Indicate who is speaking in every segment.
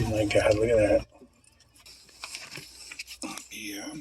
Speaker 1: my God, look at that. Yeah.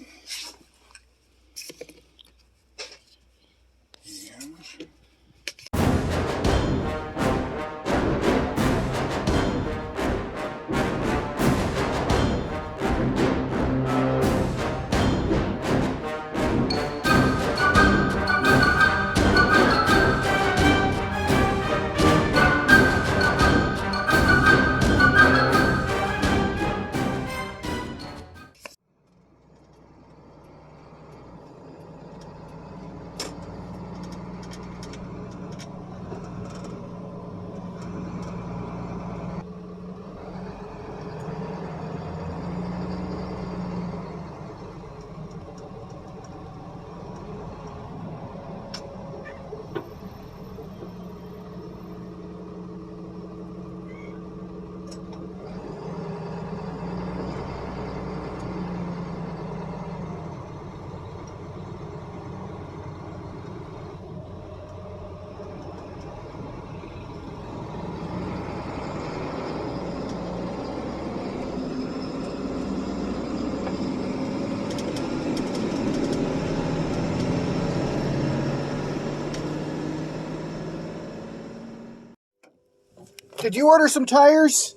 Speaker 1: Did you order some tires?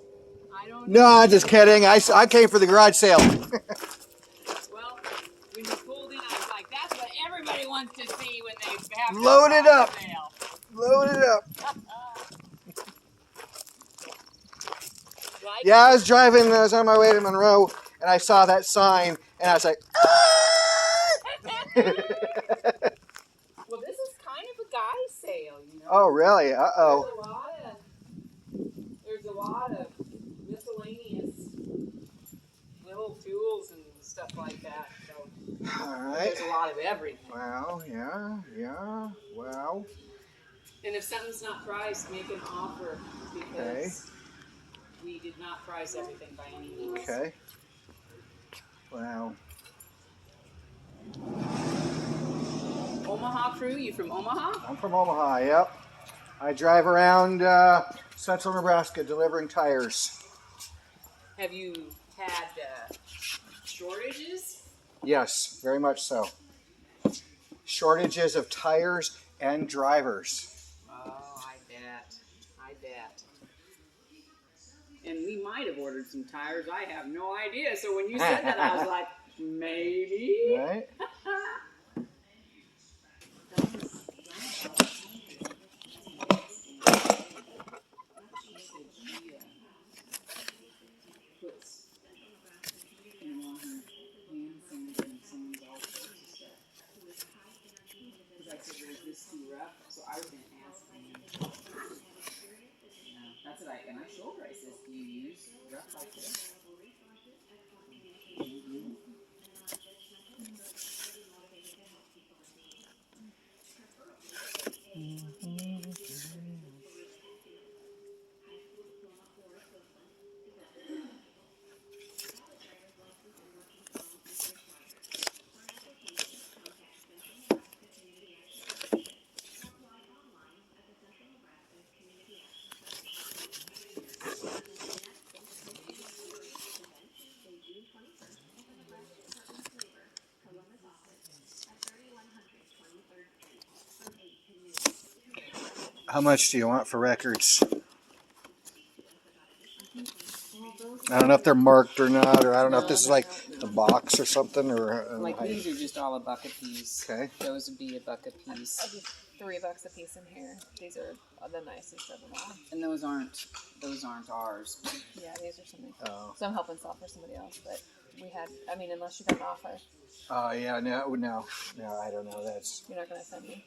Speaker 2: I don't know.
Speaker 1: No, just kidding. I came for the garage sale.
Speaker 2: Well, when you pulled in, I was like, that's what everybody wants to see when they have
Speaker 1: Load it up.
Speaker 2: sale.
Speaker 1: Load it up.
Speaker 2: Like
Speaker 1: Yeah, I was driving. I was on my way to Monroe, and I saw that sign, and I was like,
Speaker 2: Well, this is kind of a guy sale, you know.
Speaker 1: oh, really? Uh-oh.
Speaker 2: There's a lot of miscellaneous little tools and stuff like that. So
Speaker 1: All right.
Speaker 2: there's a lot of everything.
Speaker 1: Well, yeah. Well.
Speaker 2: And if something's not priced, make an offer because we did not price everything by any means.
Speaker 1: Okay. Wow.
Speaker 2: Omaha crew, you from Omaha?
Speaker 1: I'm from Omaha, yep. I drive around central Nebraska delivering tires.
Speaker 2: Have you had shortages?
Speaker 1: Yes, very much so. Shortages of tires and drivers.
Speaker 2: Oh, I bet. And we might have ordered some tires. I have no idea. So when you said that, I was like, maybe.
Speaker 1: Right?
Speaker 2: And I showed her, I says, do you use rough like this?
Speaker 1: How much do you want for records? I don't know if they're marked or not, or I don't know if this is like a box or something, or
Speaker 2: like these are just all $1 a piece.
Speaker 1: Okay.
Speaker 2: Those would be $1 a piece.
Speaker 3: I'll do $3 a piece in here. These are the nicest of them all.
Speaker 2: And those aren't ours.
Speaker 3: Yeah, these are something.
Speaker 1: Oh.
Speaker 3: So I'm helping sell for somebody else, but we had. I mean, unless you got an offer,
Speaker 1: Oh yeah, no, I don't know. That's
Speaker 3: you're not gonna send me.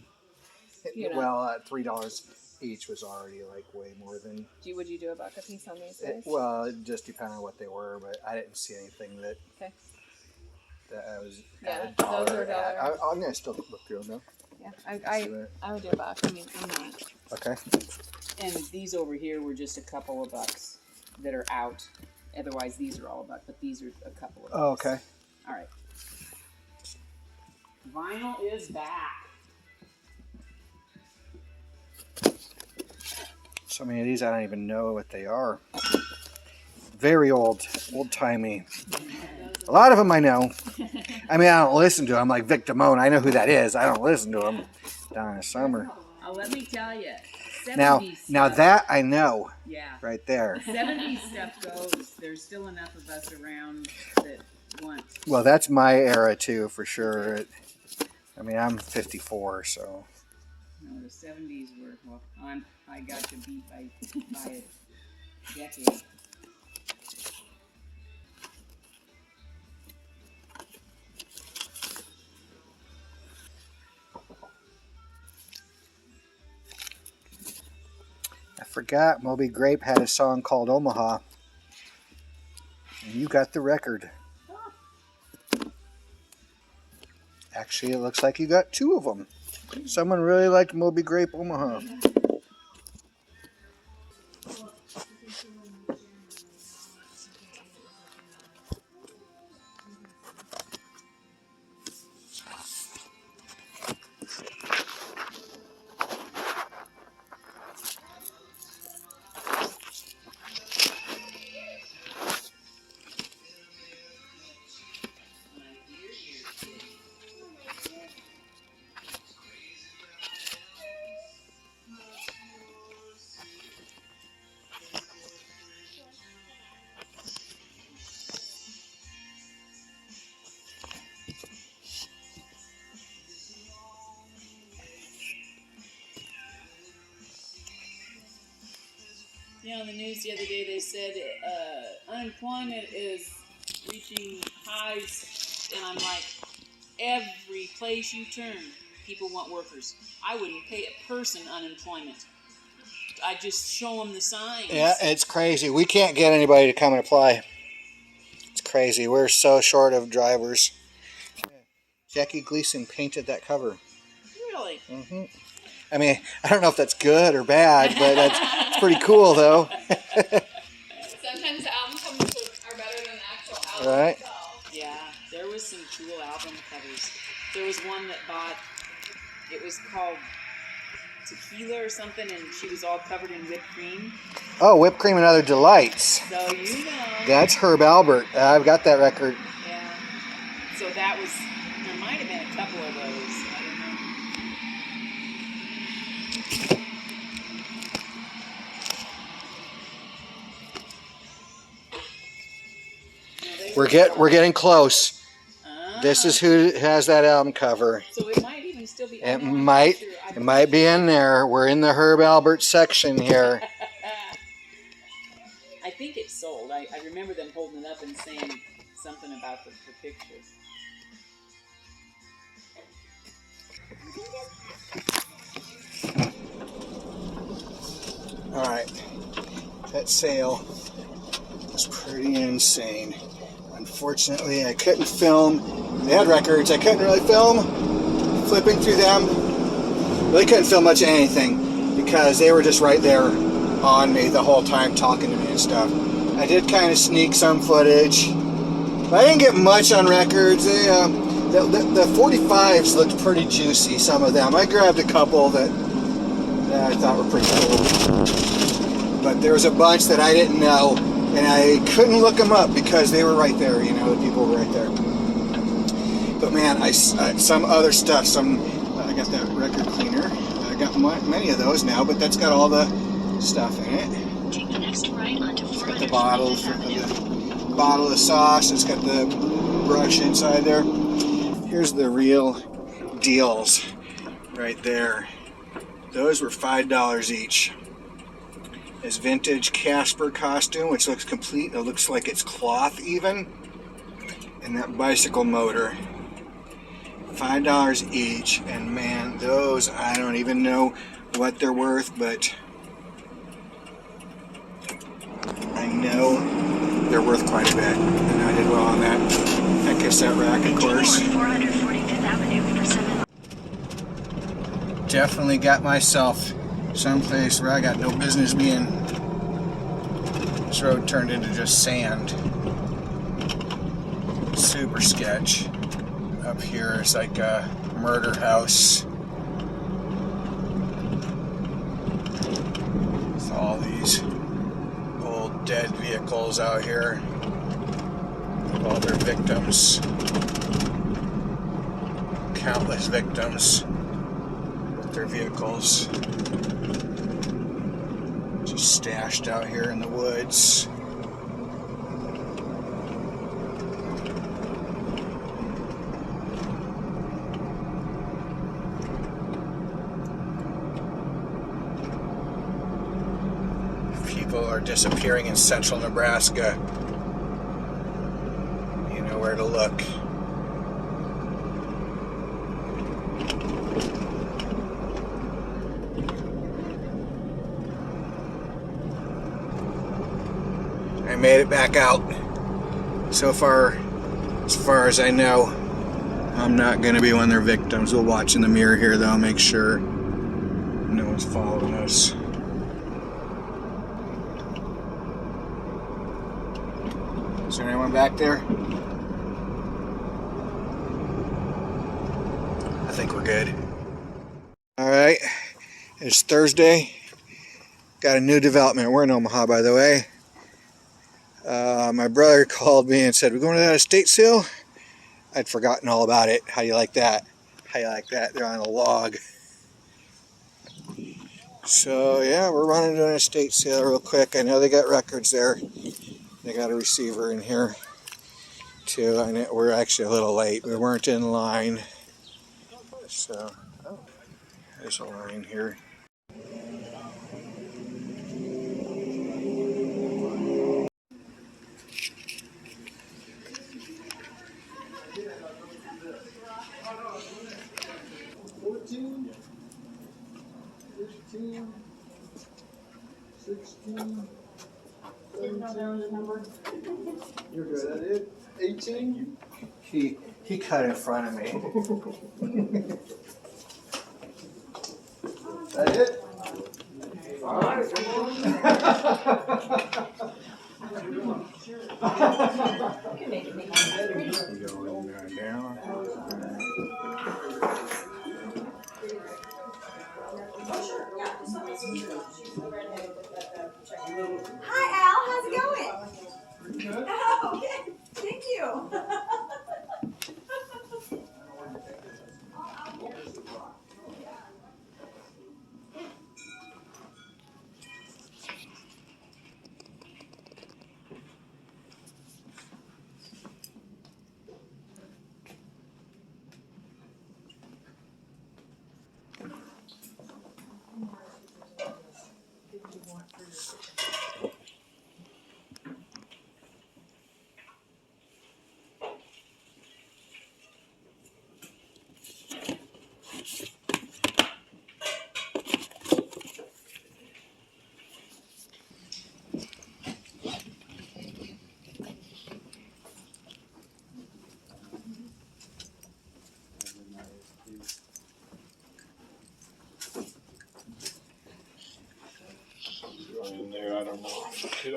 Speaker 1: well, $3 each was already like way more than.
Speaker 3: Would you do $1 a piece on these guys?
Speaker 1: Well, it just depended on what they were, but I didn't see anything that.
Speaker 3: Okay.
Speaker 1: That I was.
Speaker 3: Yeah,
Speaker 1: $1
Speaker 3: those are $1.
Speaker 1: I'm gonna still look through them though.
Speaker 3: Yeah, I would do $1.
Speaker 2: I mean, I'm not.
Speaker 1: Okay.
Speaker 2: And these over here were just a couple of bucks that are out. Otherwise, these are all $1, but these are a couple of bucks.
Speaker 1: Oh, okay.
Speaker 2: All right. Vinyl is back.
Speaker 1: So many of these I don't even know what they are. Very old-timey. A lot of them I know. I mean, I don't listen to them, like Vic Damone. I know who that is. I don't listen to him. Donna Summer.
Speaker 2: Oh, let me tell you.
Speaker 1: Now that I know.
Speaker 2: Yeah.
Speaker 1: Right there.
Speaker 2: 70s stuff goes. There's still enough of us around that want.
Speaker 1: Well, that's my era too, for sure. I mean, I'm 54, so.
Speaker 2: No, the 70s were. Well, I got you beat by a decade.
Speaker 1: I forgot Moby Grape had a song called Omaha. And you got the record. Actually, it looks like you got 2 of them. Someone really liked Moby Grape Omaha.
Speaker 2: You know, in the news the other day they said unemployment is reaching highs, and I'm like, every place you turn, people want workers. I wouldn't pay a person unemployment. I just show them the signs.
Speaker 1: Yeah, it's crazy. We can't get anybody to come and apply. It's crazy. We're so short of drivers. Jackie Gleason painted that cover.
Speaker 2: Really?
Speaker 1: Mm-hmm. I mean, I don't know if that's good or bad, but it's pretty cool, though.
Speaker 3: Sometimes the album covers are better than the actual album.
Speaker 1: Right?
Speaker 3: Itself.
Speaker 2: Yeah, there was some cool album covers. There was one that bought, it was called Tequila or something, and she was all covered in whipped cream.
Speaker 1: Oh, Whipped Cream and Other Delights.
Speaker 2: So you know.
Speaker 1: That's Herb Albert. I've got that record.
Speaker 2: Yeah. So that was, there might have been a couple of those. I don't know.
Speaker 1: We're getting close. This is who has that album cover.
Speaker 2: So it might even still be.
Speaker 1: It might be in there. We're in the Herb Albert section here.
Speaker 2: I think it's sold. I remember them holding it up and saying something about the picture.
Speaker 1: All right, that sale was pretty insane. Unfortunately, I couldn't film. They had records. I couldn't really film. Flipping through them, really couldn't film much of anything because they were just right there on me the whole time talking to me and stuff. I did kind of sneak some footage, but I didn't get much on records. The 45s looked pretty juicy, some of them. I grabbed a couple that I thought were pretty cool. But there was a bunch that I didn't know, and I couldn't look them up because they were right there, you know, the people were right there. But man, some other stuff, I got that record cleaner. I got many of those now, but that's got all the stuff in it.
Speaker 4: Take the next right onto
Speaker 1: It's got the bottles, the bottle of sauce, it's got the brush inside there. Here's the real deals right there. Those were $5 each. This vintage Casper costume, which looks complete. It looks like it's cloth even. And that bicycle motor. $5 each. And man, those, I don't even know what they're worth, but I know they're worth quite a bit. And I did well on that cassette rack, of course.
Speaker 4: 445th Avenue for 7.
Speaker 1: Definitely got myself someplace where I got no business being. This road turned into just sand. Super sketch. Up here is like a murder house. With all these old dead vehicles out here. All their victims. Countless victims with their vehicles. Just stashed out here in the woods. People are disappearing in central Nebraska. You know where to look. I made it back out. So far, as far as I know, I'm not going to be one of their victims. We'll watch in the mirror here though, make sure no one's following us. Is there anyone back there? I think we're good. Alright, it's Thursday. Got a new development. We're in Omaha, by the way. My brother called me and said, "We're going to that estate sale?" I'd forgotten all about it. How do you like that? How you like that? They're on a log. So yeah, we're running to an estate sale real quick. I know they got records there. They got a receiver in here too. I know we're actually a little late. We weren't in line. So, oh, there's a line here. You're good at it. 18? He cut in front of me. That it? All right. Down.
Speaker 5: Hi Al, how's it going? Oh, okay. Thank you.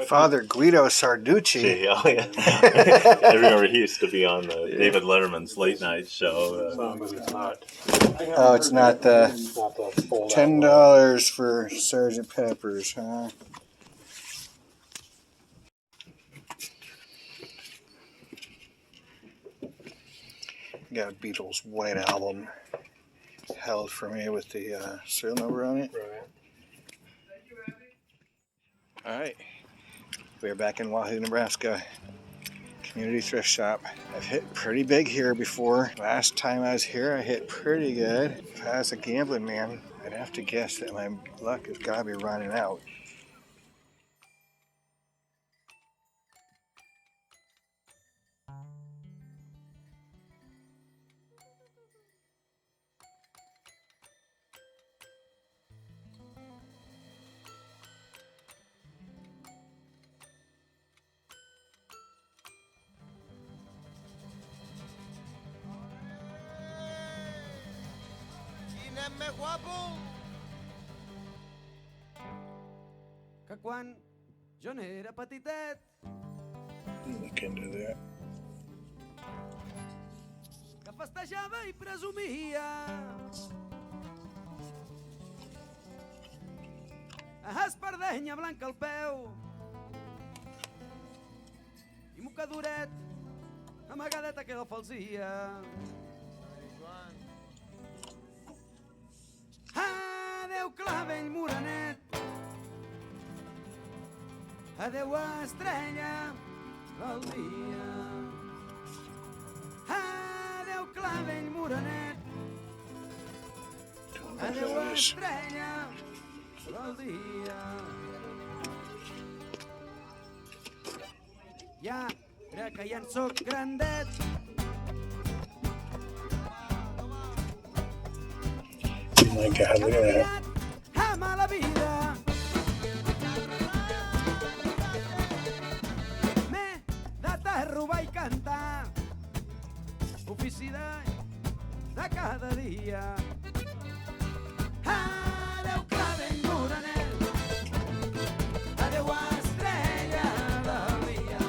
Speaker 1: Father Guido Sarducci.
Speaker 6: Oh, yeah. I remember he used to be on the David Letterman's late night show.
Speaker 7: But it's not.
Speaker 1: Oh, it's not the
Speaker 7: Not the fold out
Speaker 1: $10 for Sgt. Pepper's, huh? Got a Beatles White Album held for me with the serial number on it.
Speaker 7: Right.
Speaker 1: Alright, we're back in Wahoo, Nebraska. Community thrift shop. I've hit pretty big here before. Last time I was here, I hit pretty good. If I was a gambling man, I'd have to guess that my luck has got to be running out.
Speaker 8: més guapo que quan jo n'era petitet.
Speaker 1: Look into that.
Speaker 8: Que festejava i presumia a espardenya blanca al peu mocadoret, amagadet aquella falsia. Adeu clavell morenet, adeu estrella del dia. Adeu clavell morenet, adeu estrella del dia. Ja, ara que ja en soc grandet,
Speaker 1: Oh my God, look at that.
Speaker 8: amb a la vida. M'he de robar i cantar, ofici de cada dia. Adeu clavell morenet, adeu estrella del dia.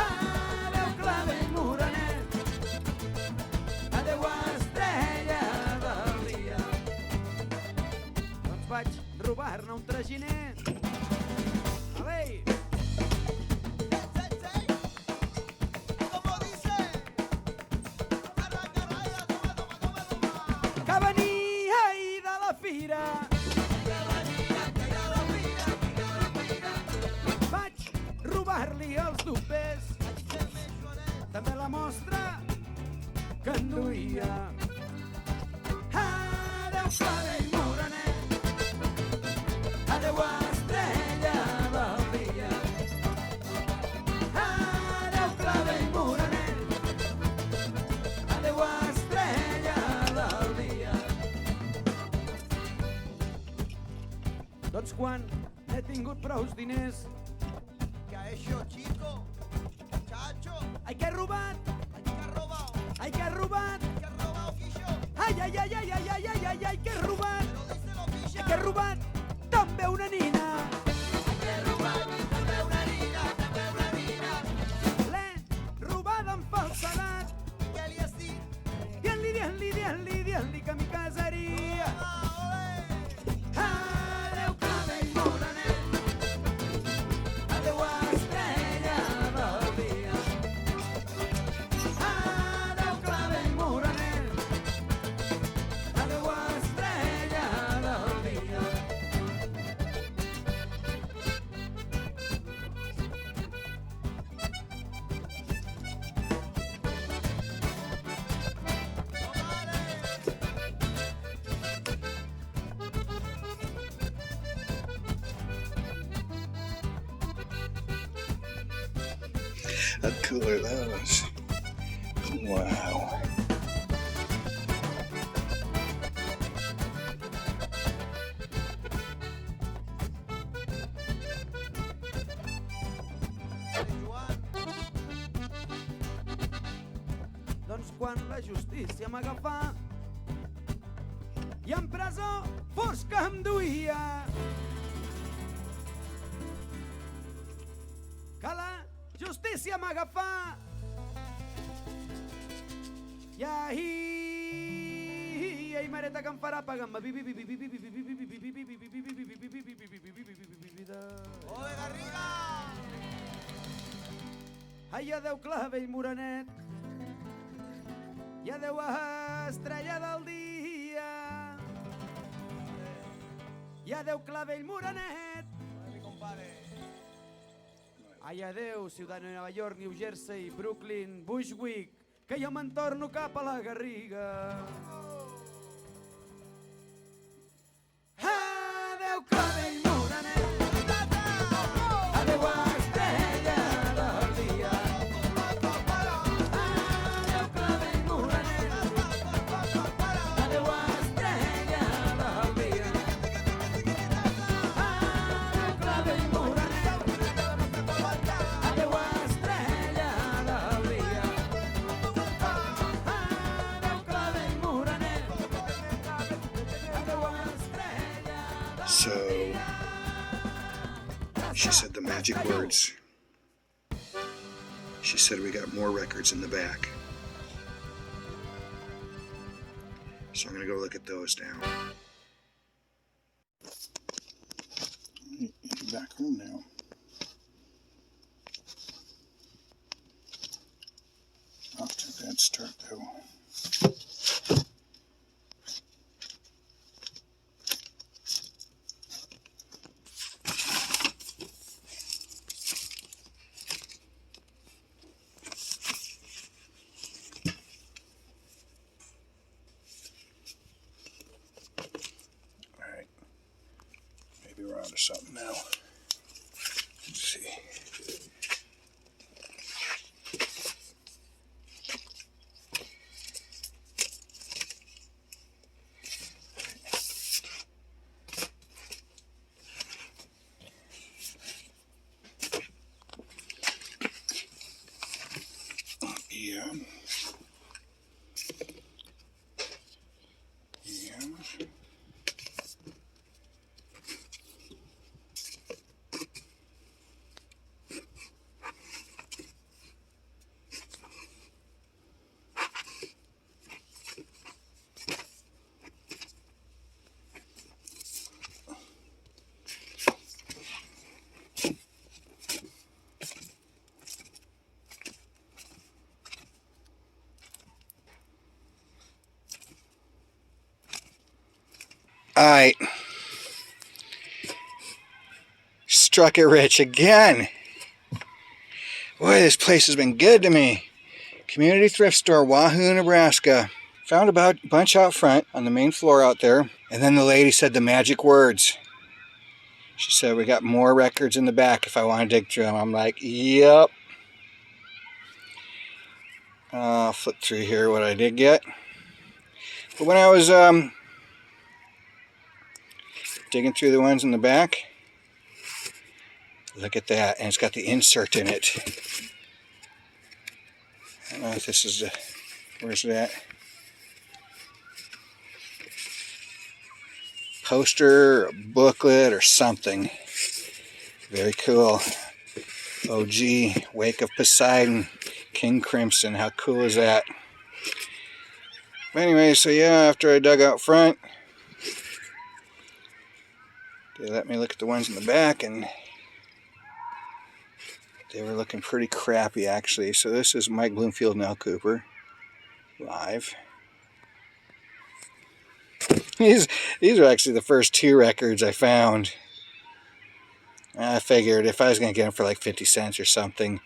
Speaker 8: Adeu clavell morenet, adeu estrella del dia. Doncs vaig robar-ne un traginer. Alei! Que venia ahir de la fira. Vaig robar-li els dubtes, també la mostra que enduia. Adeu clavell morenet, adeu estrella del dia. Adeu clavell morenet, adeu estrella del dia. Doncs quan he tingut prous diners,
Speaker 7: ¿Qué ha hecho, chico? Chacho,
Speaker 8: ai que he robat,
Speaker 7: ¿a quién ha robado?
Speaker 8: ai que he robat,
Speaker 7: ¿Qué ha robado, Quillo?
Speaker 8: ai, ai, ai, ai, ai, ai, ai, ai, ai, que he robat,
Speaker 7: Pero díselo, Quilla.
Speaker 8: que he robat també una nina.
Speaker 7: Que he robado, també una nina, també una nina.
Speaker 8: L'he robada amb falsedat,
Speaker 7: ¿Qué li has dit?
Speaker 8: dient-li que m'hi casaria. Adeu clavell morenet, adeu estrella del dia. Adeu clavell morenet, adeu estrella del dia.
Speaker 1: How cool are those? Wow.
Speaker 8: Doncs quan la justícia m'agafà i en presó fosca em duia, que la justícia m'agafà i ahir mareta que em farà pagar-me
Speaker 7: ¡Ole, Garriga!
Speaker 8: ai, adeu clavell morenet, i adeu estrella del dia, i adeu clavell morenet,
Speaker 7: Mi compadre.
Speaker 8: ai, adeu ciutat de Nova York, New Jersey, Brooklyn, Bushwick, que jo me'n torno cap a la Garriga. Adeu clavell morenet, adeu estrella del dia. Adeu clavell morenet, adeu estrella del dia. Adeu clavell morenet, adeu estrella del dia. Adeu clavell morenet, adeu estrella.
Speaker 1: So, she said the magic words. She said we got more records in the back. So I'm going to go look at those now. In the back room now. Maybe we're onto something now. Let's see. Yeah. Yeah. Alright. Struck it rich again. Boy, this place has been good to me. Community Thrift Store, Wahoo, Nebraska. Found a bunch out front on the main floor out there. And then the lady said the magic words. She said we got more records in the back if I want to dig through them. I'm like, yep. I'll flip through here what I did get. But when I was digging through the ones in the back, look at that. And it's got the insert in it. I don't know if this is the, where's that? Poster, or a booklet, or something. Very cool. OG, Wake of Poseidon, King Crimson. How cool is that? But anyway, so yeah, after I dug out front, they let me look at the ones in the back, and they were looking pretty crappy actually. So this is Mike Bloomfield and Al Cooper live. These are actually the first two records I found. I figured if I was going to get them for like 50 cents or something,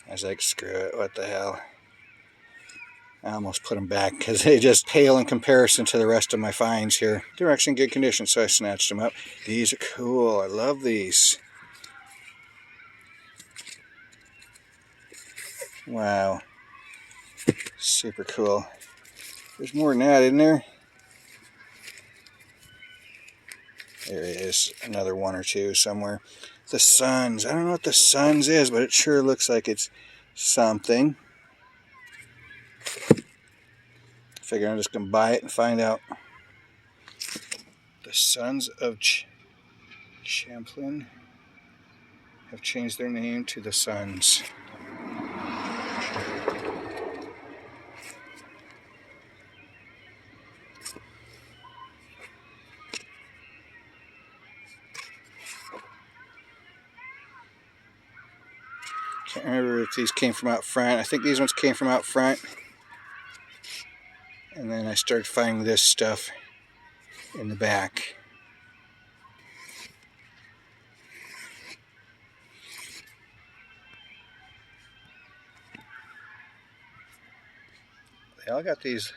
Speaker 1: I was like, screw it, what the hell. I almost put them back because they just pale in comparison to the rest of my finds here. They're actually in good condition, so I snatched them up. These are cool. I love these. Wow. Super cool. There's more than that, isn't there? There is another one or two somewhere. The Suns. I don't know what the Suns is, but it sure looks like it's something. Figure I'm just going to buy it and find out. The Sons of Champlain have changed their name to the Suns. Can't remember if these came from out front. I think these ones came from out front. And then I started finding this stuff in the back. They all got these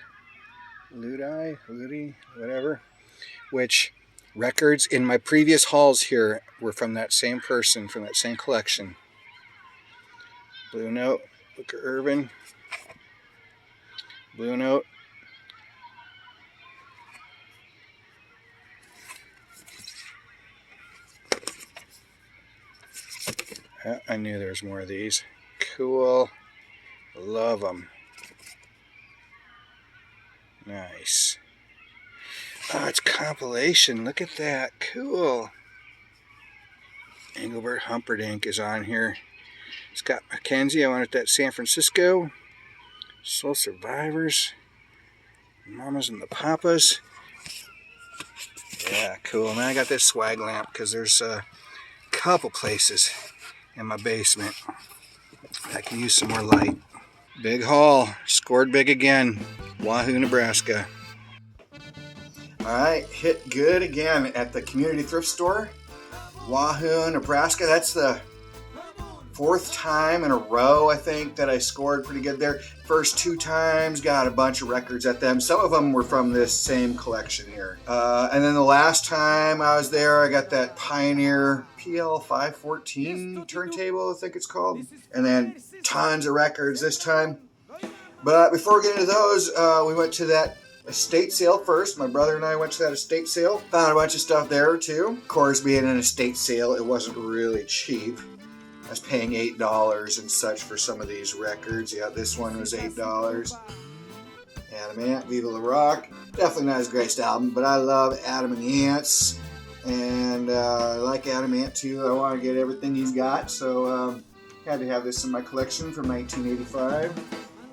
Speaker 1: Ludi, whatever, which records in my previous hauls here were from that same person, from that same collection. Blue Note, Booker Irvin, Blue Note. I knew there was more of these. Cool. Love them. Nice. Oh, it's compilation. Look at that. Cool. Engelbert Humperdinck is on here. Scott McKenzie. I wanted that San Francisco. Soul Survivors. Mamas and the Papas. Yeah, cool. And then I got this swag lamp because there's a couple places in my basement I can use some more light. Big haul. Scored big again. Wahoo, Nebraska. Alright, hit good again at the Community Thrift Store. Wahoo, Nebraska. That's the 4th time in a row, I think, that I scored pretty good there. First 2 times, got a bunch of records at them. Some of them were from this same collection here. And then the last time I was there, I got that Pioneer PL514 turntable, I think it's called. And then tons of records this time. But before we get into those, we went to that estate sale first. My brother and I went to that estate sale. Found a bunch of stuff there too. Of course, being an estate sale, it wasn't really cheap. I was paying $8 and such for some of these records. Yeah, this one was $8. Adam Ant, Viva La Rock. Definitely not his greatest album, but I love Adam and the Ants. And I like Adam Ant too. I want to get everything he's got, so had to have this in my collection from 1985.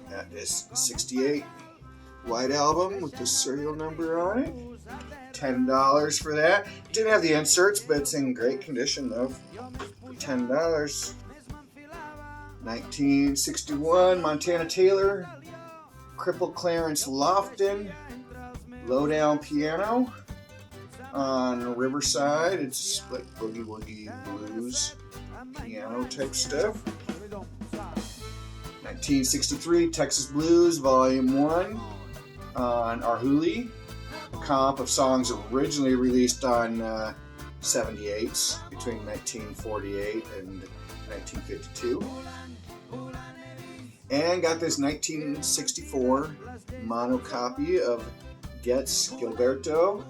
Speaker 1: That is 68 white album with the serial number on it. $10 for that. Didn't have the inserts, but it's in great condition though. For $10. 1961 Montana Taylor, Cripple Clarence Lofton, Lowdown Piano on Riverside. It's like boogie woogie blues piano type stuff. 1963 Texas Blues Volume 1 on Arhoolie, a comp of songs originally released on 78s between 1948 and 1952. And got this 1964 mono copy of Gets Gilberto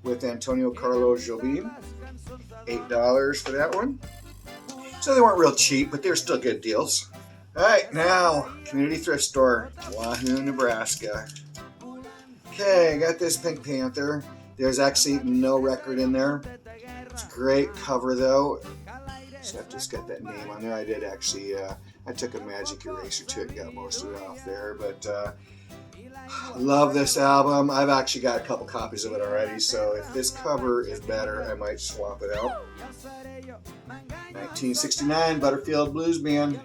Speaker 1: with Antonio Carlos Jobim. $8 for that one. So they weren't real cheap, but they're still good deals. Alright, now, Community Thrift Store, Wahoo, Nebraska. Okay, I got this Pink Panther. There's actually no record in there. It's a great cover though. So I've just got that name on there. I did actually, I took a magic eraser to it and got most of it off there. But love this album. I've actually got a couple copies of it already. So if this cover is better, I might swap it out. 1969 Butterfield Blues Band.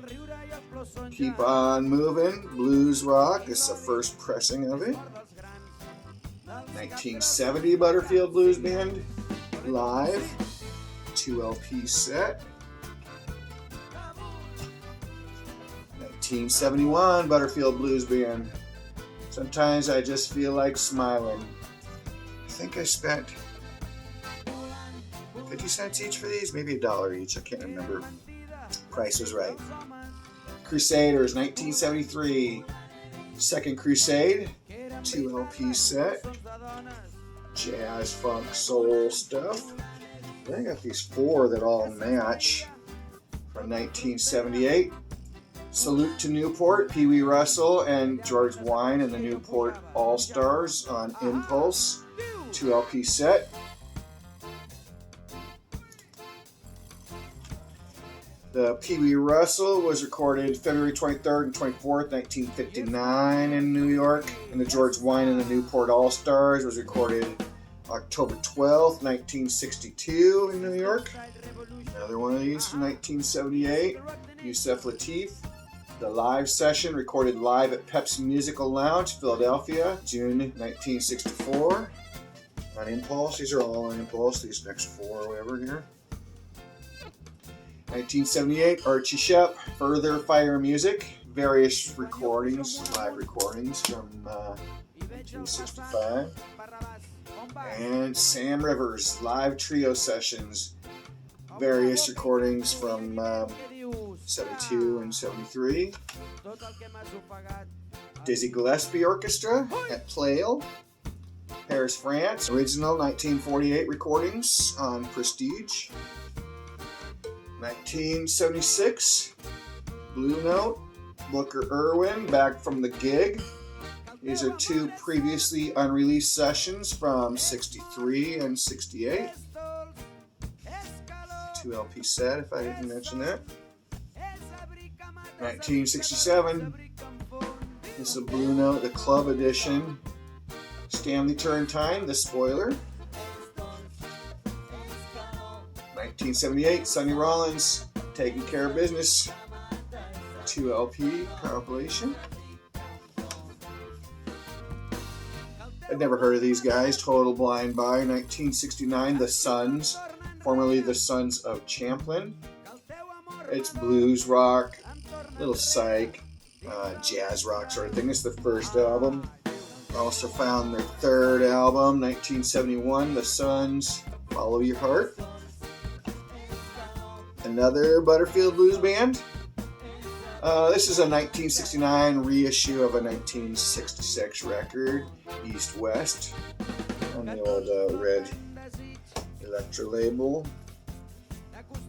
Speaker 1: Keep on Moving, Blues Rock. This is the first pressing of it. 1970 Butterfield Blues Band, live, 2 LP set. 1971 Butterfield Blues Band. Sometimes I just feel like smiling. I think I spent 50 cents each for these, maybe $1 each, I can't remember. Price was right. Crusaders, 1973. Second Crusade, 2 LP set. Jazz, funk, soul stuff. I got these 4 that all match. From 1978. Salute to Newport, Pee Wee Russell and George Wine and the Newport All-Stars on Impulse, 2 LP set. The Pee Wee Russell was recorded February 23rd and 24th, 1959 in New York. And the George Wine and the Newport All-Stars was recorded October 12th, 1962 in New York. Another one of these from 1978, Yusef Lateef. The live session recorded live at Pepsi Musical Lounge, Philadelphia, June 1964. On Impulse, these are all on Impulse, these next 4 or whatever here. 1978, Archie Shepp, Further Fire Music, various recordings, live recordings from 1965. And Sam Rivers, live trio sessions, various recordings from 72 and 73. Dizzy Gillespie Orchestra at Pleyel, Paris, France, original 1948 recordings on Prestige. 1976, Blue Note, Booker Irwin, Back from the Gig. These are 2 previously unreleased sessions from 63 and 68. 2 LP set, if I didn't mention that. 1967, this is a Blue Note, the Club Edition. Stanley Turrentine, The Spoiler. 1978, Sonny Rollins, Taking Care of Business, 2 LP compilation. I'd never heard of these guys. Total Blind Buy, 1969, The Sons, formerly the Sons of Champlin. It's blues rock, little psych, jazz rock sort of thing. It's the first album. Also found their third album, 1971, The Suns, Follow Your Heart. Another Butterfield Blues band. This is a 1969 reissue of a 1966 record, East West, on the old Red Electra label.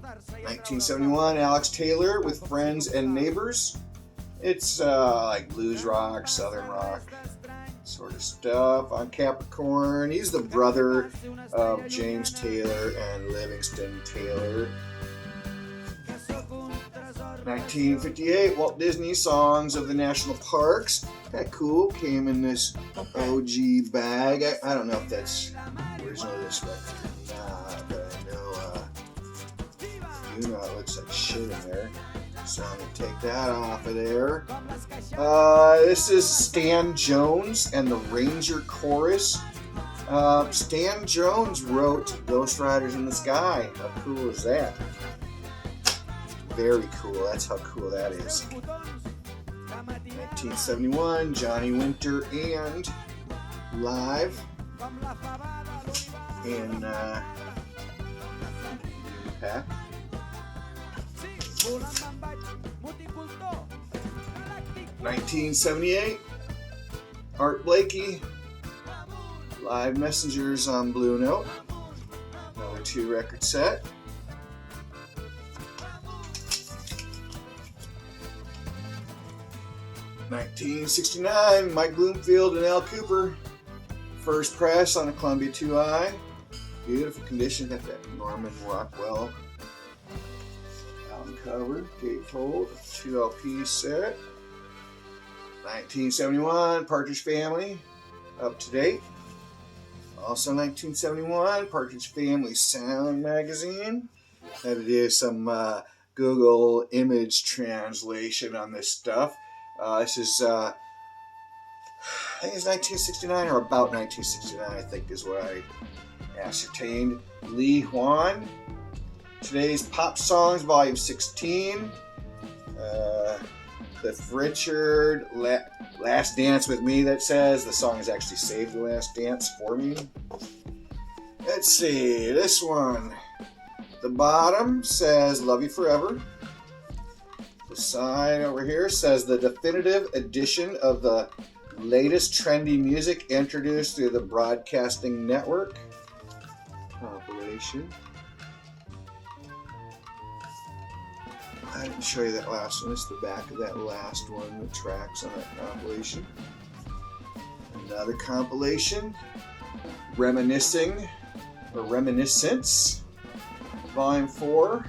Speaker 1: 1971, Alex Taylor with Friends and Neighbors. It's like blues rock, southern rock sort of stuff on Capricorn. He's the brother of James Taylor and Livingston Taylor. 1958, Walt Disney Songs of the National Parks. Kind of cool. Came in this OG bag. I don't know if that's originally this record or not, but I know it looks like shit in there. So I'm going to take that off of there. This is Stan Jones and the Ranger Chorus. Stan Jones wrote Ghost Riders in the Sky. How cool is that? Very cool. That's how cool that is. 1971, Johnny Winter and live in pack. 1978, Art Blakey, Live Messengers on Blue Note. Another 2-record set. 1969, Mike Bloomfield and Al Cooper. First press on a Columbia 2i. Beautiful condition. Got that Norman Rockwell album cover. Gatefold. 2 LP set. 1971, Partridge Family. Up to date. Also 1971, Partridge Family Sound Magazine. Had to do some Google image translation on this stuff. This is, I think it's 1969 or about 1969, I think is what I ascertained. Lee Hwan. Today's Pop Songs, Volume 16. Cliff Richard, Last Dance with Me, that says. The song is actually saved The Last Dance for me. Let's see, this one. The bottom says Love You Forever. The side over here says the definitive edition of the latest trendy music introduced through the broadcasting network. Compilation. I didn't show you that last one. It's the back of that last one, the tracks on that compilation. Another compilation. Reminiscing, or Reminiscence, Volume 4.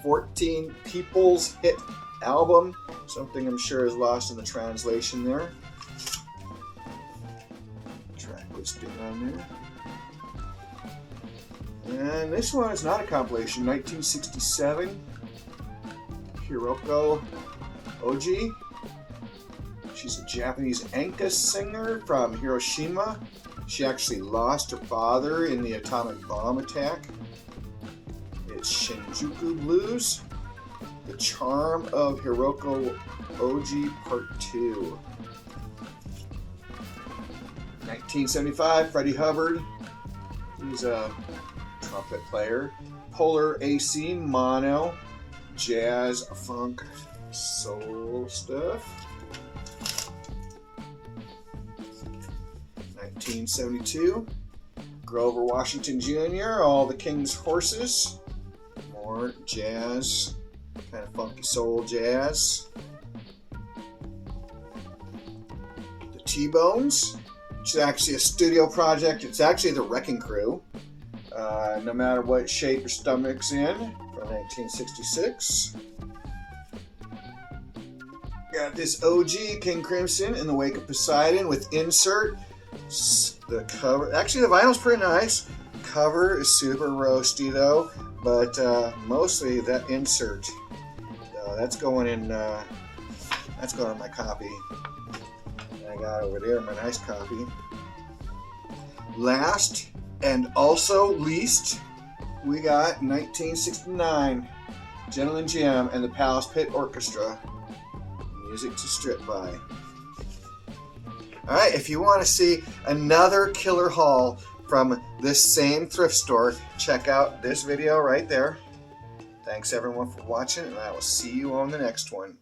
Speaker 1: 14 People's Hit Album. Something I'm sure is lost in the translation there. Track listing on there. And this one is not a compilation. 1967. Hiroko Oji. She's a Japanese enka singer from Hiroshima. She actually lost her father in the atomic bomb attack. It's Shinjuku Blues, The Charm of Hiroko Oji Part 2. 1975, Freddie Hubbard. He's a trumpet player. Polar AC, mono, jazz, funk, soul stuff. 1972, Grover Washington Jr., All the King's Horses. More jazz, kind of funky soul jazz. The T-Bones, which is actually a studio project. It's actually the Wrecking Crew. No matter what shape your stomach's in, from 1966. Got this OG King Crimson in the Wake of Poseidon with insert. The cover, actually the vinyl's pretty nice. Cover is super roasty though, but mostly that insert. That's going in. That's going on my copy. I got over there my nice copy. Last and also least, we got 1969 Gentleman Jam and the Palace Pit Orchestra. Music to strip by. Alright, if you want to see another killer haul from this same thrift store, check out this video right there. Thanks everyone for watching, and I will see you on the next one.